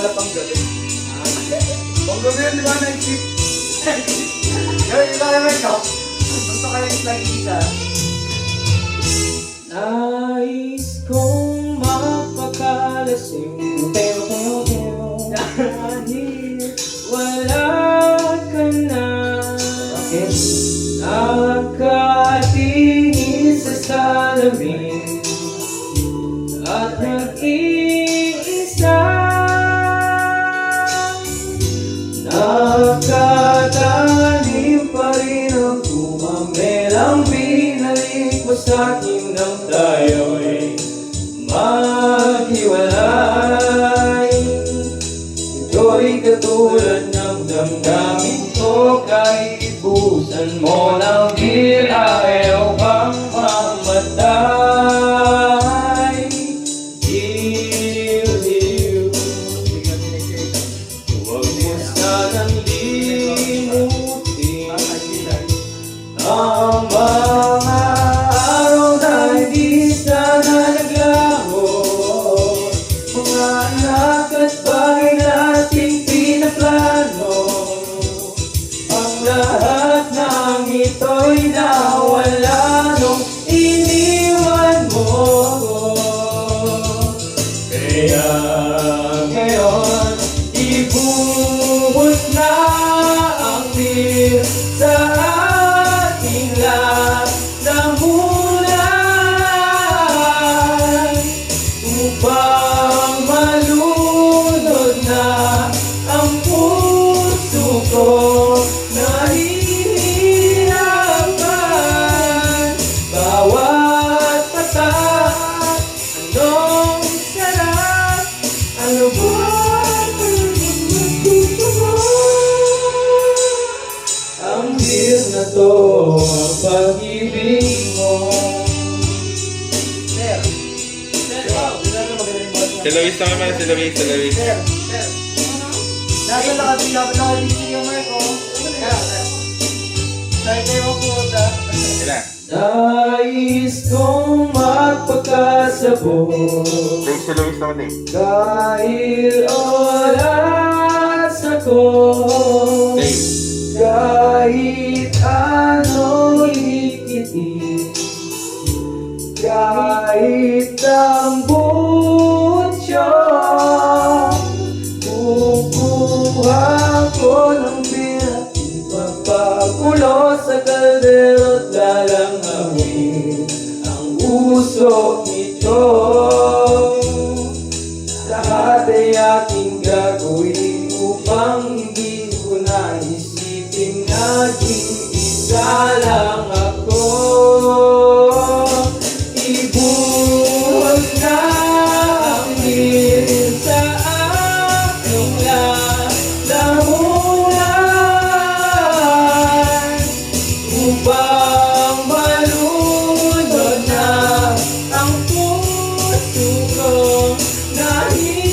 pala pang gabi. Pang gabi yun, di ba? Night shift. Gawin nyo kaya may ikaw. Gusto kayo yung lagi isa. Nais kong mapakalasing pero dahil wala ka na. Nakatingin sa salamin at nag-iisa. Nakatanim pa rin ang kumamelang binalik mo sa'kin nang tayo'y maghiwalay. Ito'y katulad ng damdamin ko kahit ibusan mo ng dila. Ayaw kang mamatay. Liw-liw, huwag mo sanang limutin ang mga araw na hindi sana naglaho. Mga anak at bahay nating pinaplano. Ang lahat ng ito'y nawala nung iniwan mo. Kaya ngayon ibuhos na ang bil sa ating lamunan upang malunod na ang puso ko. Nahihirapan bawat patak. Anong sarap, ano ba ang deal na to, ang pag-ibig mo. Sir. Sir, wow. Sila na magaling mo. Si Luis naman, si Luis, si Luis. Sir. Sir. Nasa nakabisi yung mic ko. Dahil kayo ang pumunta. Sila. Nais kong magpagkasabot Si Luis naman eh. dahil oras ako. Kahit ano ikitin, kahit ang butyo, kukuha ko ng birat, magpagulo sa kaldero at lalangawin ang usok nito. Lahat ay aking gagawin upang hindi ko na isipin nag-iisa lang ako. Ibuhos na ang bil sa aking lamunan upang malunod na ang puso ko. Nahihirapan